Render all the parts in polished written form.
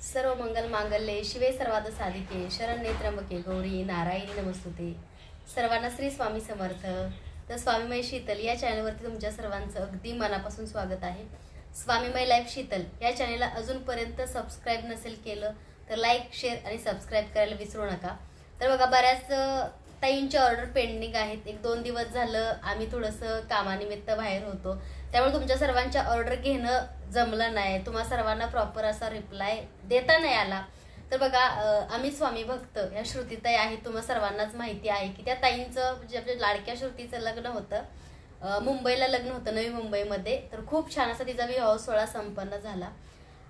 सर्व मंगल मांगल्ये शिवे सर्वाद साधिके शरण्ये त्र्यंबके गौरी नारायणी नमस्तुते। सर्वांना श्री स्वामी समर्थ। तर स्वामीमय शीतल या चॅनलवरती तुमच्या सर्वांचं अगदी मनापासून स्वागत आहे। स्वामीमय लाईफ शीतल या चॅनलला अजूनपर्यंत सबस्क्राईब नसेल केलं तर लाईक शेअर आणि सबस्क्राईब करायला विसरू नका। तर बघा बऱ्याच ताईंचे ऑर्डर पेंडिंग आहेत। एक दोन दिवस झालं आम्ही थोडंसं कामानिमित्त बाहेर होतो, त्यामुळे तुमच्या सर्वांच्या ऑर्डर घेणं जमलं नाही, तुम्हा सर्वांना प्रॉपर असा रिप्लाय देता नाही आला। तर बघा आम्ही स्वामी भक्त ह्या श्रुतीताई आहेत, तुम्हा सर्वांनाच माहिती आहे की त्या ताईंचं म्हणजे आपल्या लाडक्या श्रुतीचं लग्न होतं, मुंबईला लग्न होतं, नवी मुंबईमध्ये। तर खूप छान असा तिचा विवाह सोहळा संपन्न झाला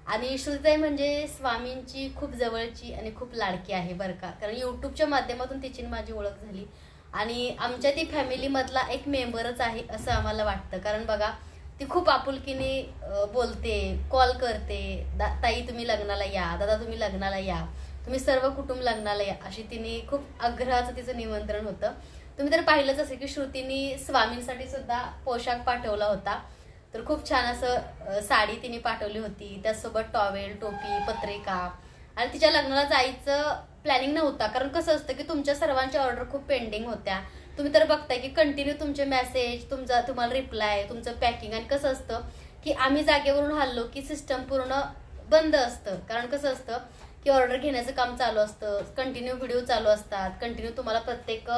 आणि श्रुतीताई म्हणजे स्वामींची खूप जवळची आणि खूप लाडकी आहे बरं का, कारण यूट्यूबच्या माध्यमातून तिची माझी ओळख झाली आणि आमच्या ती फॅमिलीमधला एक मेंबरच आहे असं आम्हाला वाटतं। कारण बघा ती खूप आपुलकीने बोलते, कॉल करते, ताई तुम्ही लग्नाला या, दादा तुम्ही लग्नाला या, तुम्ही सर्व कुटुंब लग्नाला या, अशी तिने खूप आग्रहाचं तिचं निमंत्रण होतं। तुम्ही तर पाहिलंच असेल की श्रुतीने स्वामींसाठी सुद्धा पोशाख पाठवला होता। तर खूप छान असं साडी तिने पाठवली होती, त्यासोबत टॉवेल, टोपी, पत्रिका। आणि तिच्या लग्नाला जायचं प्लॅनिंग नव्हता, कारण कसं असतं की तुमच्या सर्वांच्या ऑर्डर खूप पेंडिंग होत्या। तुम्ही तर बघताय की कंटिन्यू तुमचे मेसेज, तुम्हाला रिप्लाय, तुमचं पॅकिंग। आणि कसं असतं की आम्ही जागेवरून हल्लो की सिस्टम पूर्ण बंद असतं, कारण कसं असतं की ऑर्डर घेण्याचं काम चालू असतं, कंटिन्यू व्हिडिओ चालू असतात, कंटिन्यू तुम्हाला प्रत्येक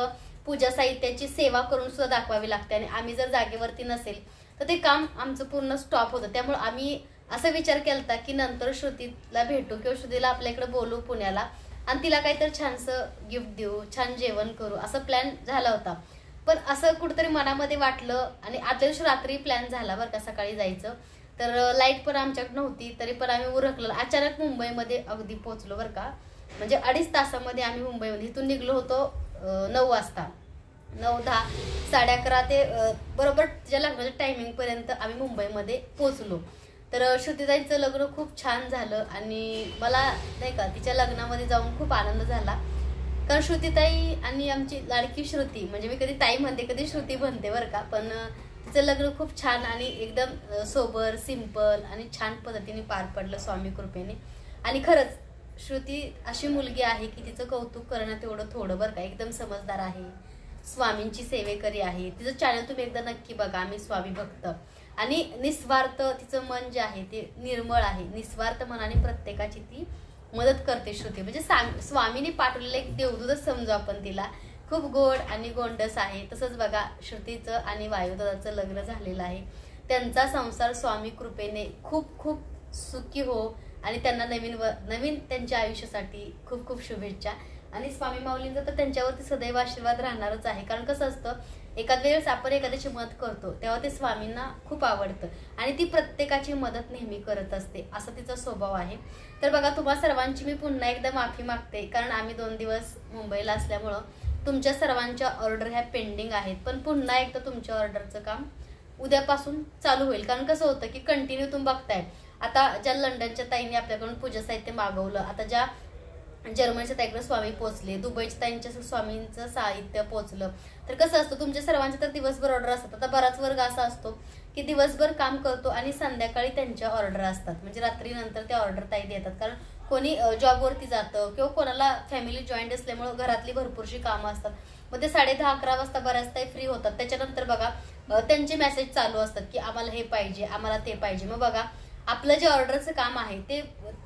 पूजा साहित्याची सेवा करून सुद्धा दाखवावी लागते। आणि आम्ही जर जागेवरती नसेल तर ते काम आमचं पूर्ण स्टॉप होतं। त्यामुळे आम्ही असा विचार केला की नंतर श्रुतीला भेटू किंवा श्रुतीला आपल्या इकडे बोलू पुण्याला आणि तिला काहीतरी छानसं गिफ्ट देऊ, छान जेवण करू, असं प्लॅन झाला होता। पण असं कुठेतरी मनामध्ये वाटलं आणि आदल्या दिवशी रात्री प्लॅन झाला बरं का सकाळी जायचं। तर लाईट पण आमच्याकडे नव्हती, तरी पण आम्ही उरकलं, अचानक मुंबईमध्ये अगदी पोहोचलो बरं का। म्हणजे 2.5 तासामध्ये आम्ही मुंबईमध्ये इथून निघलो होतो 9 वाजता, 9, 10, 11:30 ते बरोबर तिच्या लग्नाच्या टायमिंगपर्यंत आम्ही मुंबईमध्ये पोहोचलो। तर श्रुतीताईंचं लग्न खूप छान झालं आणि मला नाही का तिच्या लग्नामध्ये जाऊन खूप आनंद झाला, कारण श्रुतीताई आणि आमची लाडकी श्रुती, म्हणजे मी कधी ताई म्हणते कधी श्रुती म्हणते बरं का, पण तिचं लग्न खूप छान आणि एकदम सोबर, सिंपल आणि छान पद्धतीने पार पडलं स्वामी कृपेने। आणि खरंच श्रुती अशी मुलगी आहे की तिचं कौतुक करणं तेवढं थोडं बरं का, एकदम समजदार आहे, स्वामींची सेवेकरी आहे। तिचं चॅनल तुम्ही एकदा नक्की बघा, आम्ही स्वामी भक्त। आणि निस्वार्थ तिचं मन जे आहे ते निर्मळ आहे, निस्वार्थ मनाने प्रत्येकाची ती मदत करते श्रुती। म्हणजे स्वामीने पाठवलेलं एक देवदूतच समजू आपण तिला, खूप गोड आणि गोंडस आहे। तसंच बघा श्रुतीचं आणि वायुदादाचं लग्न झालेलं आहे, त्यांचा संसार स्वामी कृपेने खूप खूप सुखी हो आणि त्यांना नवीन त्यांच्या आयुष्यासाठी खूप खूप शुभेच्छा। आणि स्वामी माऊलींचा तर त्यांच्यावरती सदैव आशीर्वाद राहणारच आहे, कारण कसं असतं एखाद वेळेस आपण एखाद्याची मदत करतो तेव्हा ते स्वामींना खूप आवडतं आणि ती प्रत्येकाची मदत नेहमी करत असते, असा तिचा स्वभाव आहे। तर बघा तुम्हा सर्वांची मी पुन्हा एकदा माफी मागते, कारण आम्ही 2 दिवस मुंबईला असल्यामुळं तुमच्या सर्वांच्या ऑर्डर ह्या पेंडिंग आहेत। पण पुन्हा एकदा तुमच्या ऑर्डरचं काम उद्यापासून चालू होईल, कारण कसं होतं की कंटिन्यू तुम्ही बघताय आता ज्या लंडनच्या ताईने आपल्याकडून पूजा साहित्य मागवलं, आता ज्या जर्मनीच्या ताईकडे स्वामी पोहोचले, दुबईच्या ताईंच्या स्वामींचं साहित्य पोहोचलं। तर कसं असतं तुमच्या सर्वांचे तर दिवसभर ऑर्डर असतात। आता बराच वर्ग असा असतो की दिवसभर काम करतो आणि संध्याकाळी त्यांच्या ऑर्डर असतात, म्हणजे रात्रीनंतर त्या ऑर्डर ताई देतात, कारण कोणी जॉबवरती जातं किंवा कोणाला फॅमिली जॉईंट असल्यामुळे घरातली भरपूरशी कामं असतात। मग ते 10:30-11 वाजता बऱ्याच ताई फ्री होतात, त्याच्यानंतर बघा त्यांचे मेसेज चालू असतात की आम्हाला हे पाहिजे, आम्हाला ते पाहिजे। मग बघा आपलं जे ऑर्डरचं काम आहे ते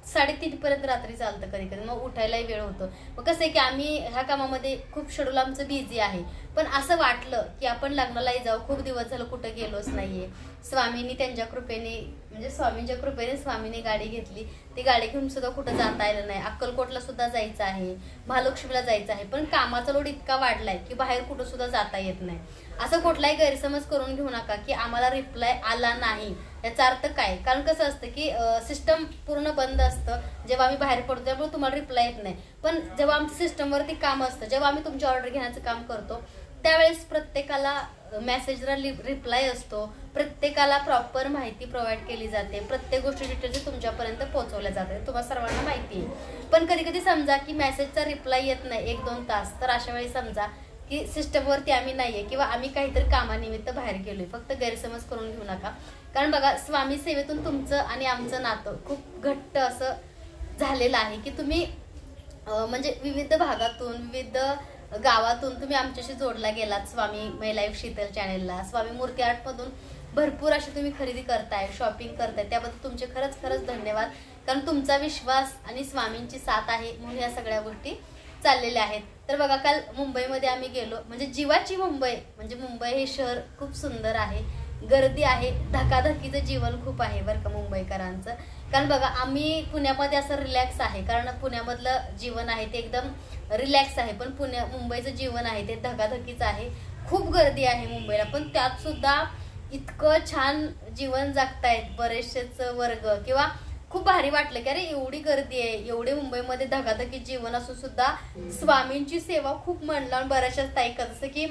3:30 पर्यंत रात्री चालतं कधी कधी, मग उठायलाही वेळ होतो। मग कसं आहे की आम्ही ह्या कामामध्ये खूप शेड्यूल आमचं बिझी आहे, पण असं वाटलं की आपण लग्नालाही जाऊ, खूप दिवस झालं कुठं गेलोच नाहीये। स्वामींनी त्यांच्या कृपेने म्हणजे स्वामींच्या कृपेने स्वामीने गाडी घेतली, ती गाडी घेऊन सुद्धा कुठं जाता आलं नाही। अक्कलकोटला सुद्धा जायचं आहे, महालक्ष्मीला जायचं आहे, पण कामाचा लोड इतका वाढलाय की बाहेर कुठं सुद्धा जाता येत नाही। असं कुठलाही गैरसमज करून घेऊ नका की आम्हाला रिप्लाय आला नाही, याचा अर्थ काय, कारण कसं असतं की सिस्टम पूर्ण बंद असतं जेव्हा आम्ही बाहेर पडतो, त्यामुळे तुम्हाला रिप्लाय येत नाही। पण जेव्हा आमचं सिस्टमवरती काम असतं, जेव्हा आम्ही तुमची ऑर्डर घेण्याचं काम करतो त्यावेळेस प्रत्येकाला मेसेजला रिप्लाय असतो, प्रत्येकाला प्रॉपर माहिती प्रोव्हाइड केली जाते, प्रत्येक गोष्टी डिटेल्स तुमच्यापर्यंत पोहोचवल्या जाते, तुम्हाला सर्वांना माहिती आहे। पण कधी कधी समजा की मेसेजचा रिप्लाय येत नाही 1-2 तास, तर अशा वेळी समजा की सिस्टमवरती आम्ही नाहीये किंवा आम्ही काहीतरी कामानिमित्त बाहेर गेलोय, फक्त गैरसमज करून घेऊ नका। कारण बघा स्वामी सेवेतून तुमचं आणि आमचं नातं खूप घट्ट असं झालेला आहे की तुम्ही म्हणजे विविध भागातून विविध गावातून तुम्ही आमच्याशी जोडला गेलात स्वामी माय लाईफ शीतल चॅनेलला. स्वामी मूर्ती आर्टमधून भरपूर अशी तुम्ही खरेदी करताय, शॉपिंग करताय, त्याबद्दल तुमचे खरंच खरंच धन्यवाद. कारण तुमचा विश्वास आणि स्वामींची साथ आहे म्हणून या सगळ्या गोष्टी चाललेल्या आहेत. तर बघा काल मुंबईमध्ये आम्ही गेलो, म्हणजे जीवाची मुंबई, म्हणजे मुंबई हे शहर खूप सुंदर आहे, गर्दी आहे, धकाधकीचं जीवन खूप आहे बरं का मुंबईकरांचं. कारण बघा आम्ही पुण्यामध्ये असं रिलॅक्स आहे, कारण पुण्यामधलं जीवन आहे ते एकदम रिलॅक्स आहे, पण मुंबईचं जीवन आहे ते धकाधकीचं आहे, खूप गर्दी आहे मुंबईला. पण त्यात सुद्धा इतकं छान जीवन जगतायत बरेचसेच वर्ग, किंवा खूप भारी वाटलं की अरे एवढी गर्दी आहे, एवढे मुंबईमध्ये धकाधकीत जीवन असून सुद्धा स्वामींची सेवा खूप मन लावून बऱ्याचशाच ताई, जसं की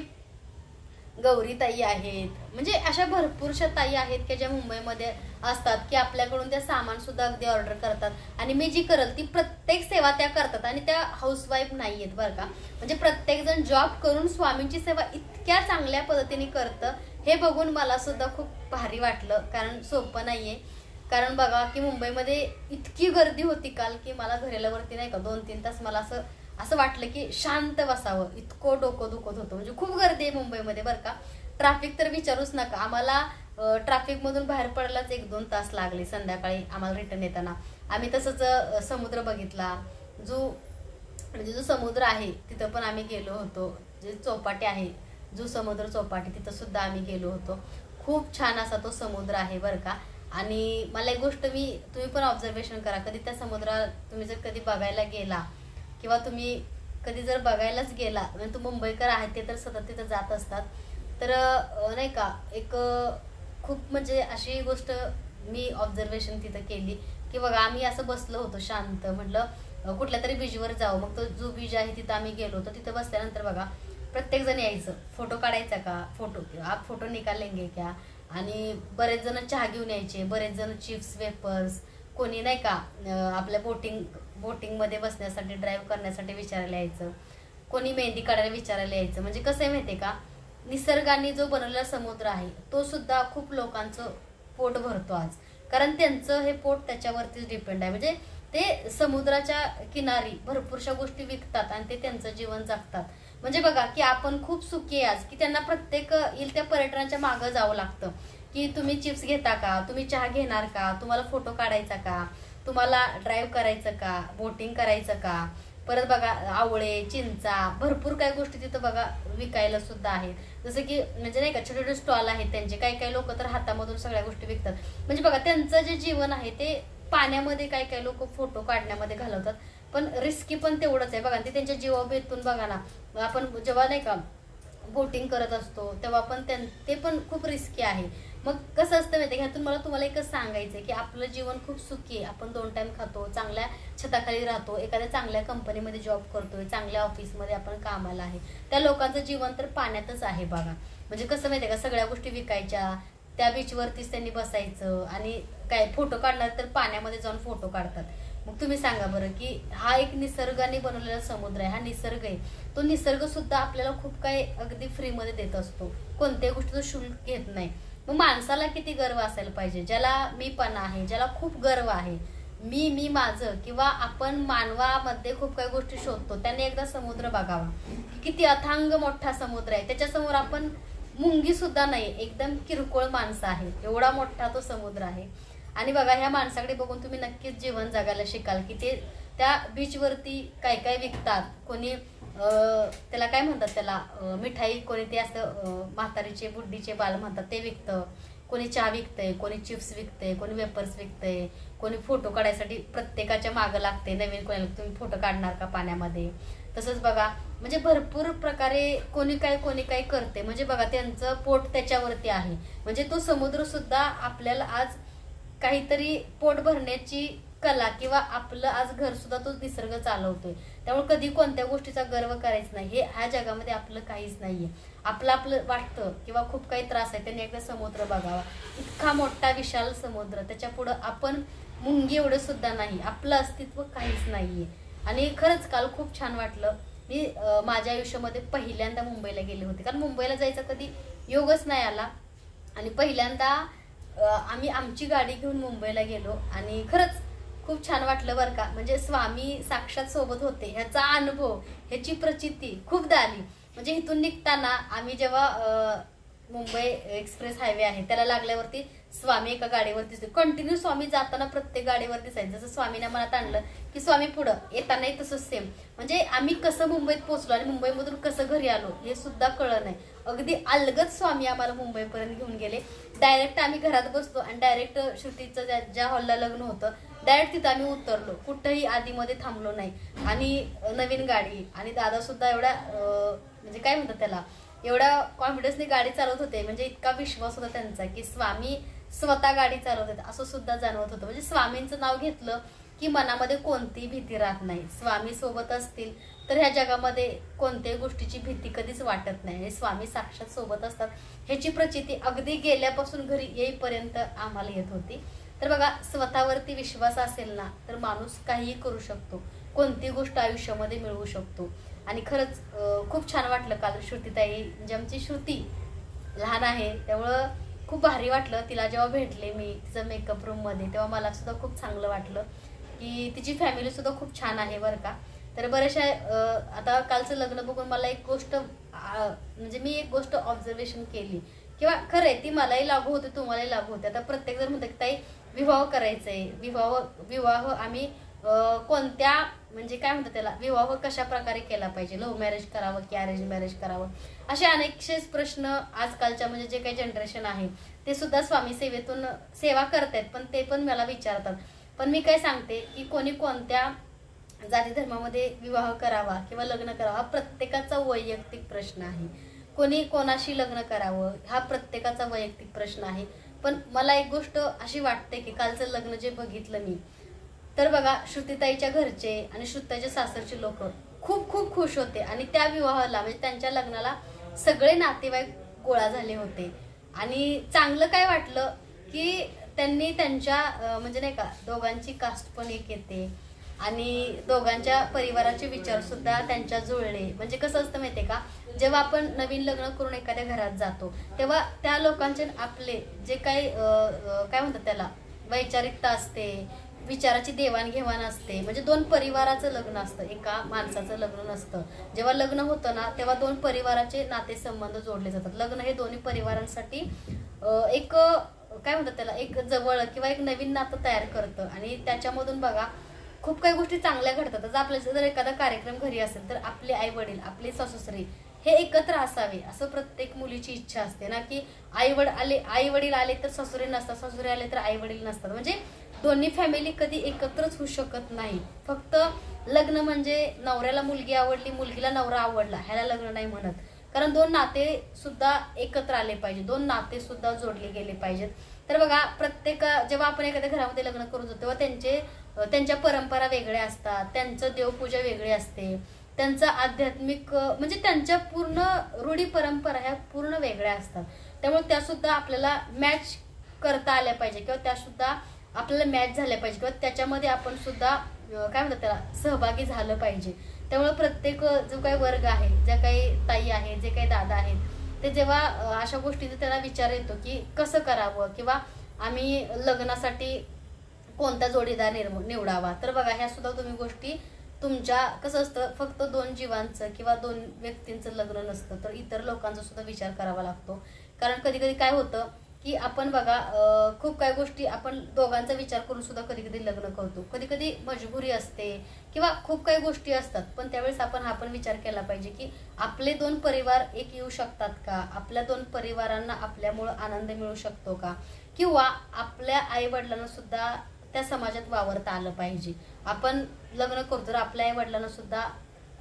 गौरी ताई आहेत, म्हणजे अशा भरपूरशा ताई आहेत की ज्या मुंबईमध्ये असतात की आपल्याकडून त्या सामान सुद्धा अगदी ऑर्डर करतात. आणि मी जी करल ती प्रत्येक सेवा त्या करतात, आणि त्या हाऊसवाईफ नाही आहेत बरं का. म्हणजे प्रत्येक जण जॉब करून स्वामींची सेवा इतक्या चांगल्या पद्धतीने करतं, हे बघून मला सुद्धा खूप भारी वाटलं. कारण सोपं नाहीये. कारण बघा की मुंबईमध्ये इतकी गर्दी होती काल की मला घरावरती नाही का 2-3 तास मला असं वाटलं की शांत बसावं, इतकं डोकं दुखत होतं. म्हणजे खूप गर्दी आहे मुंबईमध्ये बरं का. ट्रॅफिक तर विचारूच नका. आम्हाला ट्रॅफिक मधून बाहेर पडायलाच 1-2 तास लागले संध्याकाळी आम्हाला रिटर्न येताना. आम्ही तसंच समुद्र बघितला, जो समुद्र आहे तिथं पण आम्ही गेलो होतो. जे चौपाटी आहे, जो समुद्र चौपाटी, तिथं सुद्धा आम्ही गेलो होतो. खूप छान असा तो समुद्र आहे बरं का. आणि मला एक गोष्ट तुम्ही पण ऑब्झर्वेशन करा, कधी त्या समुद्रात तुम्ही जर कधी बघायला गेला, किंवा तुम्ही कधी जर बघायलाच गेला, म्हणजे तो मुंबईकर आहे ते तर सतत तिथं जात असतात, तर नाही का एक खूप म्हणजे अशी गोष्ट मी ऑब्झर्वेशन तिथं केली की बघा आम्ही असं बसलो होतो शांत, म्हटलं कुठल्या तरी बीचवर जाऊ. मग तो जो बीच आहे तिथं आम्ही गेलो होतो. तिथं बसल्यानंतर बघा प्रत्येक जण यायचं, फोटो काढायचा का, आप फोटो निकालेंगे क्या, आणि बरेच जण चहा घेऊन यायचे, बरेच जण चिप्स वेपर्स, कोणी नाही का आपल्या बोटिंगमध्ये बसण्यासाठी ड्राईव्ह करण्यासाठी विचारायला यायचं, कोणी मेहंदी काढायला विचारायला यायचं. म्हणजे कसं आहे माहिती आहे का, निसर्गाने जो बनवलेला समुद्र आहे तो सुद्धा खूप लोकांचं पोट भरतो आज, कारण त्यांचं हे पोट त्याच्यावरतीच डिपेंड आहे. म्हणजे ते समुद्राच्या किनारी भरपूरशा गोष्टी विकतात आणि ते त्यांचं जीवन जगतात. म्हणजे बघा की आपण खूप सुखी आहे आज, की त्यांना प्रत्येक येईल त्या पर्यटनाच्या मागं जावं लागतं की तुम्ही चिप्स घेता का, तुम्ही चहा घेणार का, तुम्हाला फोटो काढायचा का, तुम्हाला ड्राईव्ह करायचं का, बोटिंग करायचं का. परत बघा आवळे, चिंचा, भरपूर काही गोष्टी तिथं बघा विकायला सुद्धा आहेत. जसं की म्हणजे नाही का छोटे छोटे स्टॉल आहेत त्यांचे, काही लोक तर हातामधून सगळ्या गोष्टी विकतात. म्हणजे बघा त्यांचं जे जीवन आहे ते पाण्यामध्ये काही लोक फोटो काढण्यामध्ये घालवतात, पण रिस्की पण तेवढंच आहे बघा. ते त्यांच्या जीवा बेतून बघा ना, आपण जेव्हा नाही का बोटिंग करत असतो तेव्हा पण ते पण खूप रिस्की आहे. मग कसं असतं माहिती, ह्यातून मला तुम्हाला एकच सांगायचं की आपलं जीवन खूप सुखी आहे. आपण 2 टाइम खातो, चांगल्या छताखाली राहतो, एखाद्या चांगल्या कंपनीमध्ये जॉब करतोय, चांगल्या ऑफिसमध्ये आपण कामाला आहे. त्या लोकांचं जीवन तर पाण्यातच आहे बघा. म्हणजे कसं माहितीये का, सगळ्या गोष्टी विकायच्या, त्या बीचवरतीच त्यांनी बसायचं, आणि काय फोटो काढणार तर पाण्यामध्ये जाऊन फोटो काढतात. मग तुम्ही सांगा बरं की हा एक निसर्गाने बनवलेला समुद्र आहे, हा निसर्ग आहे, तो निसर्ग सुद्धा आपल्याला खूप काही अगदी फ्रीमध्ये देत असतो, कोणत्याही गोष्टीचं शुल्क घेत नाही. मग माणसाला किती गर्व असायला पाहिजे, ज्याला मीपणा आहे, ज्याला खूप गर्व आहे, मी माझं, किंवा आपण मानवामध्ये खूप काही गोष्टी शोधतो, त्याने एकदा समुद्र बघावा, किती अथांग मोठा समुद्र आहे, त्याच्यासमोर आपण मुंगी सुद्धा नाही, एकदम किरकोळ माणसं आहे, एवढा मोठा तो समुद्र आहे. आणि बघा ह्या माणसाकडे बघून तुम्ही नक्कीच जीवन जगायला शिकाल की ते त्या बीचवरती काय विकतात. कोणी त्याला काय म्हणतात, त्याला मिठाई, कोणी ते असं म्हातारीचे बुड्डीचे बाल म्हणतात ते विकतं, कोणी चहा विकतंय, कोणी चिप्स विकतंय, कोणी वेपर्स विकतंय, कोणी फोटो काढायसाठी प्रत्येकाच्या मागं लागते, नवीन कोणाला तुम्ही फोटो काढणार का पाण्यामध्ये. तसंच बघा म्हणजे भरपूर प्रकारे कोणी काय करते. म्हणजे बघा त्यांचं पोट त्याच्यावरती आहे. म्हणजे तो समुद्र सुद्धा आपल्याला आज काहीतरी पोट भरण्याची कला, किंवा आपलं आज घर सुद्धा तो निसर्ग चालवतोय. त्यामुळे कधी कोणत्या गोष्टीचा गर्व करायचा नाही. हे ह्या जगामध्ये आपलं काहीच नाहीये. आपलं वाटतं किंवा खूप काही त्रास आहे, त्यांनी एकदा समुद्र बघावा, इतका मोठा विशाल समुद्र, त्याच्या पुढं आपण मुंगी एवढं सुद्धा नाही, आपलं अस्तित्व काहीच नाहीये. आणि खरंच काल खूप छान वाटलं. मी माझ्या आयुष्यामध्ये पहिल्यांदा मुंबईला गेले होते, कारण मुंबईला जायचा कधी योगच नाही आला, आणि पहिल्यांदा आम्ही आमची गाडी घेऊन मुंबईला गेलो, आणि खरंच खूप छान वाटलं बरं का. म्हणजे स्वामी साक्षात सोबत होते ह्याचा अनुभव, ह्याची प्रचिती खूपदा आली. म्हणजे इथून निघताना आम्ही जेव्हा मुंबई एक्सप्रेस हायवे आहे त्याला लागल्यावरती स्वामी एका गाडीवरती दिसतो. कंटिन्यू स्वामी जाताना प्रत्येक गाडीवर दिसायचं. जसं स्वामीने मनात आणलं की स्वामी पुढं येतानाही तसंच सेम. म्हणजे आम्ही कसं मुंबईत पोहोचलो आणि मुंबईमधून कसं घरी आलो हे सुद्धा कळलं नाही. अगदी अलगद स्वामी आम्हाला मुंबईपर्यंत घेऊन गेले. डायरेक्ट आम्ही घरात बसलो आणि डायरेक्ट श्रुतीचं ज्या हॉलला लग्न होतं डायरेक्ट तिथं आम्ही उतरलो. कुठंही आधीमध्ये थांबलो नाही. आणि नवीन गाडी आणि दादा सुद्धा एवढ्या म्हणजे काय म्हणतात त्याला, एवढ्या कॉन्फिडन्सने गाडी चालवत होते. म्हणजे इतका विश्वास होता त्यांचा की स्वामी स्वतः गाडी चालवत आहेत असं सुद्धा जाणवत होतं. म्हणजे स्वामींचं नाव घेतलं की मनामध्ये कोणतीही भीती राहत नाही. स्वामी सोबत असतील तर ह्या जगामध्ये कोणत्याही गोष्टीची भीती कधीच वाटत नाही. आणि स्वामी साक्षात सोबत असतात ह्याची प्रचिती अगदी गेल्यापासून घरी येईपर्यंत आम्हाला येत होती. तर बघा, स्वतःवरती विश्वास असेल ना तर माणूस काहीही करू शकतो, कोणती गोष्ट आयुष्यामध्ये मिळवू शकतो. आणि खरंच खूप छान वाटलं काल श्रुतीताई, म्हणजे आमची श्रुती लहान आहे त्यामुळं खूप भारी वाटलं. तिला जेव्हा भेटले मी तिचं मेकअप रूममध्ये तेव्हा मला सुद्धा खूप चांगलं वाटलं की तिची फॅमिली सुद्धा खूप छान आहे बरं का. तर बऱ्याचशा आता कालचं लग्न बघून मला एक गोष्ट म्हणजे मी एक गोष्ट ऑब्झर्वेशन केली किंवा खरं आहे ती मलाही लागू होते तुम्हालाही लागू होते. आता प्रत्येक जण म्हणतात की ताई विवाह करायचा आहे, विवाह आम्ही कोणत्या म्हणजे काय म्हणतात त्याला, विवाह कशा प्रकारे केला पाहिजे, लव्ह मॅरेज करावं की अरेंज मॅरेज करावं, असे अनेकशे प्रश्न आजकालच्या म्हणजे जे काही जनरेशन आहे ते सुद्धा स्वामी सेवेतून सेवा करतात पण ते पण मला विचारतात. पण मी काय सांगते की कोणी कोणत्या जाती धर्मामध्ये विवाह करावा किंवा लग्न करावं हा प्रत्येकाचा वैयक्तिक प्रश्न आहे. कोणी कोणाशी लग्न करावं हा प्रत्येकाचा वैयक्तिक प्रश्न आहे. पण मला एक गोष्ट अशी वाटते की कालचं लग्न जे बघितलं मी तर बघा, श्रुतीताईच्या घरचे आणि श्रुतीताईच्या सासरचे लोक खूप खूप खुश होते. आणि त्या विवाहाला म्हणजे त्यांच्या लग्नाला सगळे नातेवाईक गोळा झाले होते. आणि चांगलं काय वाटलं की त्यांनी त्यांच्या म्हणजे नाही का दोघांची कास्ट पण एक येते आणि दोघांच्या परिवाराचे विचार सुद्धा त्यांच्या जुळले. म्हणजे कसं असतं माहितीये का, जेव्हा आपण नवीन लग्न करून एखाद्या घरात जातो तेव्हा त्या लोकांचे आपले जे काही काय म्हणतात त्याला वैचारिकता असते, विचाराची देवाणघेवाण असते. म्हणजे दोन परिवाराचं लग्न असतं, एका माणसाचं लग्न नसतं. जेव्हा लग्न होतं ना तेव्हा दोन परिवाराचे नातेसंबंध जोडले जातात. लग्न हे दोन्ही परिवारांसाठी एक काय म्हणतात त्याला एक जवळ किंवा एक नवीन नातं तयार करतं. आणि त्याच्यामधून बघा खूप काही गोष्टी चांगल्या घडतात. जर आपल्या जर एखादा कार्यक्रम घरी असेल तर आपले आई वडील आपले सासुसरे हे एकत्र असावे असं प्रत्येक मुलीची इच्छा असते ना, की आई वडील आले तर सासुरे नसतात, सासुरे आले तर आई वडील नसतात. म्हणजे दोन्ही फॅमिली कधी एकत्रच होऊ शकत नाही. फक्त लग्न म्हणजे नवऱ्याला मुलगी आवडली, मुलगीला नवरा आवडला ह्याला लग्न नाही म्हणत. कारण दोन नाते सुद्धा एकत्र आले पाहिजे, दोन नाते सुद्धा जोडले गेले पाहिजेत. तर बघा, जेव्हा आपण एखाद्या घरामध्ये लग्न करून जातो तेव्हा त्यांच्या परंपरा वेगळ्या असतात, त्यांचं देवपूजा वेगळी असते, त्यांचं आध्यात्मिक म्हणजे त्यांच्या पूर्ण रूढी परंपरा ह्या पूर्ण वेगळ्या असतात. त्यामुळे त्या सुद्धा आपल्याला मॅच करता आल्या पाहिजे किंवा त्या सुद्धा आपल्याला मॅच झाल्या पाहिजे किंवा त्याच्यामध्ये आपण सुद्धा काय म्हणतात त्याला सहभागी झालं पाहिजे. त्यामुळे प्रत्येक जो काही वर्ग आहे, ज्या काही ताई आहेत, जे काही दादा आहेत, ते जेव्हा अशा गोष्टीचा त्यांना विचार येतो की कसं करावं किंवा आम्ही लग्नासाठी कोणता जोडीदार निवडावा, तर बघा ह्या सुद्धा तुम्ही गोष्टी तुमच्या कसं असतं फक्त दोन जीवांचं किंवा दोन व्यक्तींचं लग्न नसतं, तर इतर लोकांचा सुद्धा विचार करावा लागतो. कारण कधी कधी काय होतं की आपण बघा खूप काही गोष्टी आपण दोघांचा विचार करून सुद्धा कधी कधी लग्न करतो. कधी कधी मजबुरी असते किंवा खूप काही गोष्टी असतात. पण त्यावेळेस आपण हा पण विचार केला पाहिजे की आपले दोन परिवार एक येऊ शकतात का, आपल्या दोन परिवारांना आपल्यामुळं आनंद मिळू शकतो का, किंवा आपल्या आई वडिलांना सुद्धा त्या समाजात वावरता आलं पाहिजे. आपण लग्न करतो तर आपल्या आई वडिलांना सुद्धा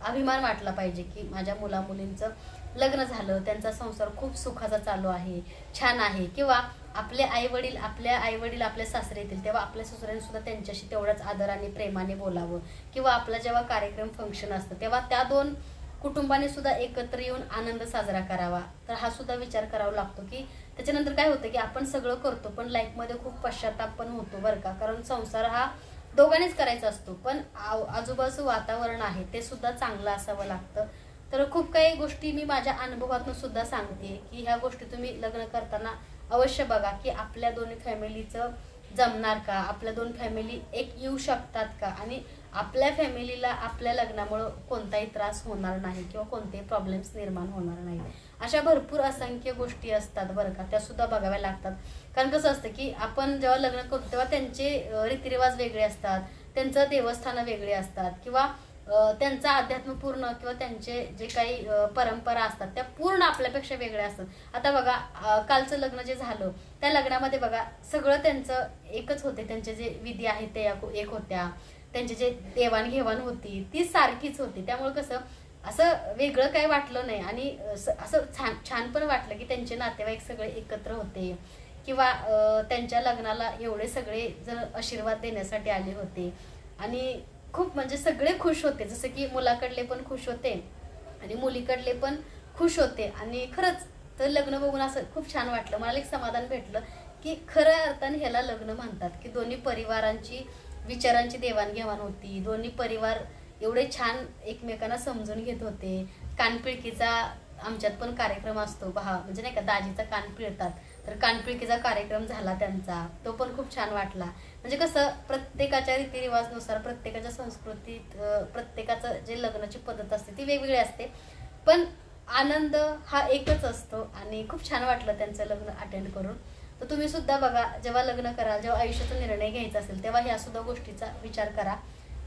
अभिमान वाटला पाहिजे की माझ्या मुला मुलींचं लग्न झालं, त्यांचा संसार खूप सुखाचा चालू आहे, छान आहे. किंवा आपले आई वडील आपल्या सासरे येतील तेव्हा आपल्या सासऱ्यांनी सुद्धा त्यांच्याशी तेवढाच आदराने प्रेमाने बोलावं. किंवा आपला जेव्हा कार्यक्रम फंक्शन असतं तेव्हा त्या दोन कुटुंबाने सुद्धा एकत्र येऊन आनंद साजरा करावा. तर हा सुद्धा विचार करावा लागतो. की त्याच्यानंतर काय होतं की आपण सगळं करतो पण लाईफमध्ये खूप पश्चाताप पण होतो बरं का. कारण संसार हा दोघांनीच करायचा असतो, पण आजूबाजूचं वातावरण आहे ते सुद्धा चांगलं असावं लागतं. तर खूप काही गोष्टी मी माझ्या अनुभवातून सुद्धा सांगते की ह्या गोष्टी तुम्ही लग्न करताना अवश्य बघा की आपल्या दोन्ही फॅमिलीचं जमणार का, आपल्या दोन फॅमिली एक येऊ शकतात का, आणि आपल्या फॅमिलीला आपल्या लग्नामुळं कोणताही त्रास होणार नाही किंवा कोणतेही प्रॉब्लेम्स निर्माण होणार नाही. अशा भरपूर असंख्य गोष्टी असतात बरं का, त्या सुद्धा बघाव्या लागतात. कारण कसं असतं की आपण जेव्हा लग्न करतो तेव्हा त्यांचे रीतिरिवाज वेगळे असतात, त्यांचं देवस्थानं वेगळे असतात, किंवा त्यांचा अध्यात्म पूर्ण किंवा त्यांचे जे काही परंपरा असतात त्या पूर्ण आपल्यापेक्षा वेगळ्या असतात. आता बघा कालचं लग्न जे झालं त्या लग्नामध्ये बघा सगळं त्यांचं एकच होते, त्यांचे जे विधी आहेत ते एक होत्या, त्यांचे जे देवाणघेवाण होती ती सारखीच होती. त्यामुळे कसं असं वेगळं काही वाटलं नाही, आणि असं छान पण वाटलं की त्यांचे नातेवाईक सगळे एकत्र होते, किंवा त्यांच्या लग्नाला एवढे सगळे जण आशीर्वाद देण्यासाठी आले होते, आणि खूप म्हणजे सगळे खुश होते. जसं की मुलाकडले पण खुश होते आणि मुलीकडले पण खुश होते. आणि खरंच तर लग्न बघून असं खूप छान वाटलं, मला एक समाधान भेटलं की खऱ्या अर्थाने ह्याला लग्न म्हणतात, की दोन्ही परिवारांची विचारांची देवाणघेवाण होती, दोन्ही परिवार एवढे छान एकमेकांना समजून घेत होते. कानपिळकीचा आमच्यात पण कार्यक्रम असतो म्हणजे नाही का, दाजीचा कान पिळतात, तर कानपिळकीचा कार्यक्रम झाला त्यांचा, तो पण खूप छान वाटला. म्हणजे कसं प्रत्येकाच्या रीतिरिवाजनुसार, प्रत्येकाच्या संस्कृतीत, प्रत्येकाचं जे लग्नाची पद्धत असते ती वेगवेगळी असते, पण आनंद हा एकच असतो. आणि खूप छान वाटलं त्यांचं लग्न अटेंड करून. तर तुम्ही सुद्धा बघा, जेव्हा लग्न कराल, जेव्हा आयुष्याचा निर्णय घ्यायचा असेल तेव्हा ह्या सुद्धा गोष्टीचा विचार करा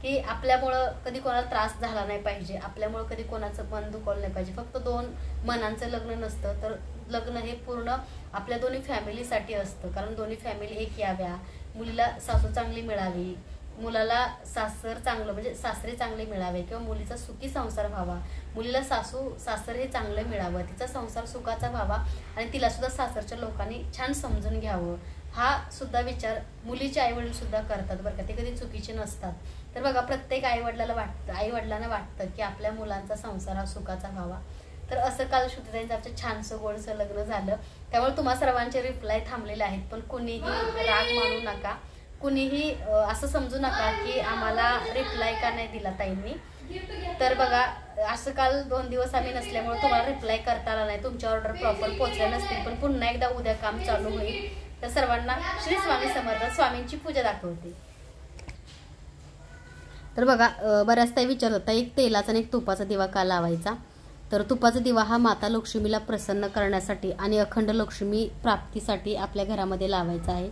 की आपल्यामुळं कधी कोणाला त्रास झाला नाही पाहिजे, आपल्यामुळं कधी कोणाचं मन दुखवलं नाही पाहिजे. फक्त दोन मनांचं लग्न नसतं, तर लग्न हे पूर्ण आपल्या दोन्ही फॅमिलीसाठी असतं. कारण दोन्ही फॅमिली एक याव्या, मुलीला सासू चांगली मिळावी, मुलाला सासर चांगलं म्हणजे सासरे चांगले मिळावे, किंवा मुलीचा सुखी संसार व्हावा, मुलीला सासर हे चांगलं मिळावं, तिचा संसार सुखाचा व्हावा, आणि तिला सुद्धा सासरच्या लोकांनी छान समजून घ्यावं, हा सुद्धा विचार मुलीचे आईवडील सुद्धा करतात बरं का, ते कधी चुकीचे नसतात. तर बघा प्रत्येक आईवडिलांना वाटतं की आपल्या मुलांचा संसार हा सुखाचा व्हावा. तर असं काल श्रुतीताईंचं आमचं छानसं गोडसं लग्न झालं. त्यामुळे तुम्हा सर्वांचे रिप्लाय थांबलेले आहेत, पण कुणीही राग मानू नका, कुणीही असं समजू नका की आम्हाला रिप्लाय का नाही दिला ताईंनी. तर बघा असं काल 2 दिवस आम्ही नसल्यामुळे तुम्हाला रिप्लाय करता आला नाही, तुमच्या ऑर्डर प्रॉपर पोहोचल्या नसतील, पण पुन्हा एकदा उद्या काम चालू होईल. तर सर्वांना श्री स्वामी समर्थ, स्वामींची पूजा दाखवते. तर बघा बऱ्याच ताई विचारत होता एक तेलाचा आणि एक तुपाचा दिवा का लावायचा. तर तुपाचा दिवा हा माता लक्ष्मीला प्रसन्न करण्यासाठी आणि अखंड लक्ष्मी प्राप्तीसाठी आपल्या घरामध्ये लावायचा आहे.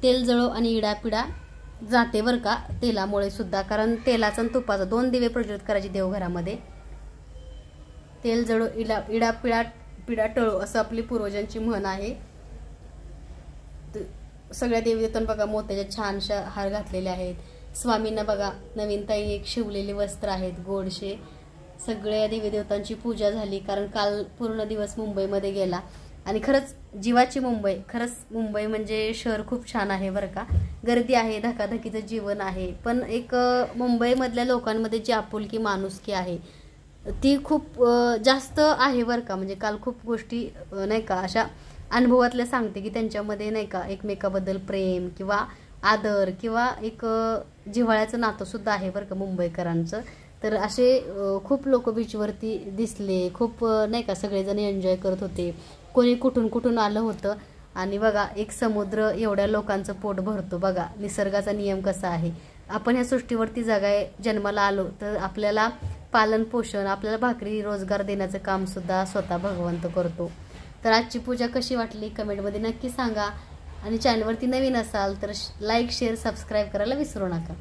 तेल जळो आणि इडापिडा जाते बरं का तेलामुळे सुद्धा, कारण तेलाचा आणि तुपाचा 2 दिवे प्रज्वलित करायचे देवघरामध्ये. तेल जळो पिडा टळो असं आपली पूर्वजांची म्हण आहे. सगळ्या देवदेवतांना बघा मोत्याच्या छानशा हार घातलेले आहेत. स्वामींना बघा नवीन ताई एक शिवलेले वस्त्र आहेत गोडशे. सगळ्या देवीदेवतांची पूजा झाली, कारण काल पूर्ण दिवस मुंबईमध्ये गेला. आणि खरंच जीवाची मुंबई, खरंच मुंबई म्हणजे शहर खूप छान आहे बरं का. गर्दी आहे, धकाधकीचं जीवन आहे, पण एक मुंबईमधल्या लोकांमध्ये जी आपुलकी माणुसकी आहे ती खूप जास्त आहे बरं का. म्हणजे काल खूप गोष्टी नाही का अशा अनुभवातल्या सांगते की त्यांच्यामध्ये नाही का एकमेकाबद्दल प्रेम किंवा आदर किंवा एक जिव्हाळ्याचं नातं सुद्धा आहे बरं का मुंबईकरांचं. तर असे खूप लोक बीचवरती दिसले, खूप नाही का सगळेजण एन्जॉय करत होते, कोणी कुठून आलं होतं. आणि बघा एक समुद्र एवढ्या लोकांचं पोट भरतो, बघा निसर्गाचा नियम कसा आहे. आपण ह्या सृष्टीवरती जन्माला आलो तर आपल्याला पालन पोषण, आपल्याला भाकरी रोजगार देण्याचं काम सुद्धा स्वतः भगवंत करतो. तर आजची पूजा कशी वाटली कमेंटमध्ये नक्की सांगा. आणि चॅनलवरती नवीन असाल तर लाईक शेअर सबस्क्राईब करायला विसरू नका.